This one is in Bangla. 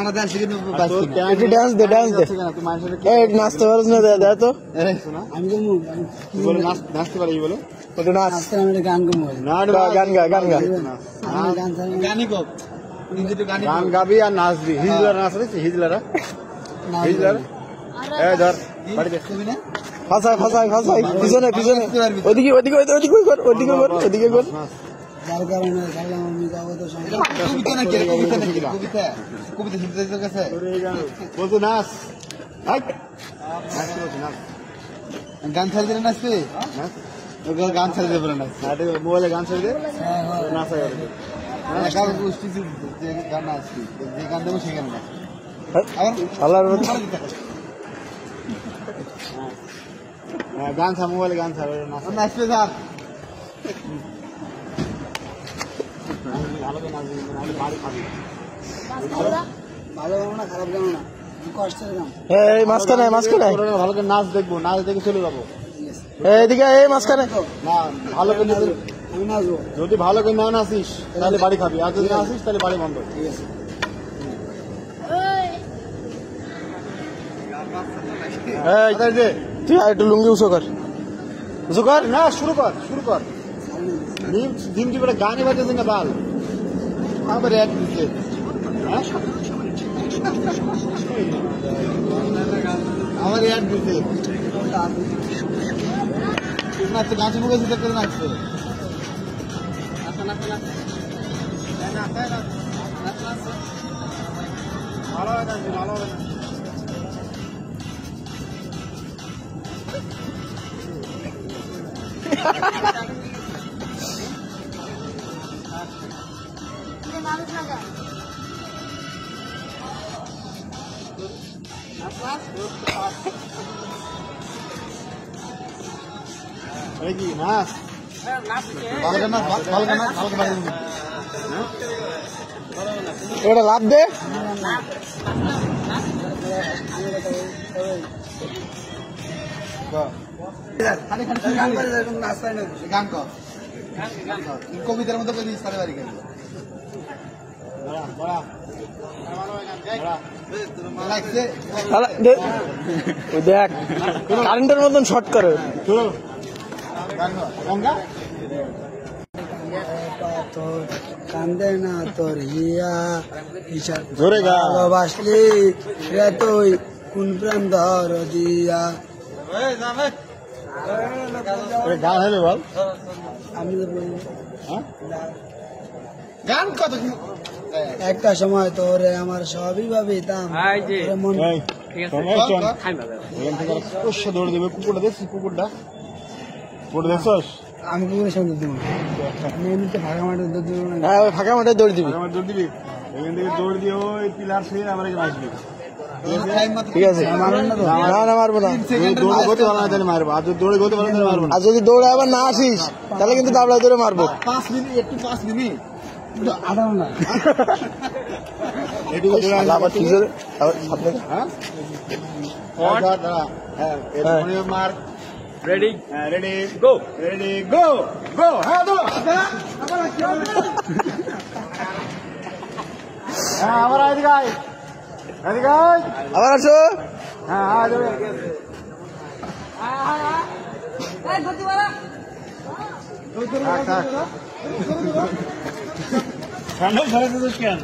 একটু ডান্স দে নাচতে পারিস না দাদা তো আমি নাচতে পারি বলো একটু নাচ গান গান গা গান গাবি আর নাচবি হিজলারা নাচ রে হিজলারা ধর বাড়িতে ফাঁসাই পিছনে ওদিকে কর যার কারণে আমি যাবো তো বলতো নাচ গান ছাড় দিলে নাচবে গান ছাড় দেবে না মোবাইলে গান ছাড় দিয়ে নাচা যাবে গান নাচবি যে গান দেবো সেই গান গান ছাড় মোবাইলে গান ছাড় নাচবে স্যার ভালো খাবি ভালো গান না খারাপ গান না কষ্টের গান মাঝখানে ভালো করে নাচ দেখবো নাচ দেখে চলে যাবো এদিকে মাঝখানে না ভালো করে যদি ভালো করে না নাচিস তাহলে বাড়ি খাবি আর যদি না আসিস তাহলে বাড়ি বন্ধ ঠিক আছে তুই একটু লুঙ্গি উঁচু কর না শুরু কর ডিম টিপে গানে বাজছে না বাল আবার এক দিচ্ছে আমার এক দিচ্ছে নাচছে গাছে মুখে সেটা করে নাচছে ভালো হবে না কি নাচ এটা লাভ দে কবিতার মতো দেখ কারেন্টের মতন শর্ট করে কান্দে না তোর হিয়া ভালোবাসলি রে তুই কোন প্রেম ধর দিয়া গান হলে বল আমি গান কত একটা সময় তোরে আমার সবই ভাবিতাম দৌড়ে দেবে কুকুরটা দেখছিস কুকুরটা দেখছস আমি কুকুরের সঙ্গে দেবো আমি এমনিতে ফাঁকা মাঠে দৌড় দিবি এখান থেকে দৌড় দিয়ে ওই পিলার ছুঁয়ে আমার আসবি ঠিক আছে না মারবো না মারবো আর যদি দৌড়ে গতে পারো মারবো আর যদি দৌড়ে আবার না আসিস তাহলে কিন্তু দাবলা ধরে মারবো 5 মিনিট একটু 5 মিনিট আধা না আবার কি করে মার রেডি গো হ্যাঁ দো হ্যাঁ আবার এদিকে আবার আসো হ্যাঁ ঠান্ডা ধরে কেন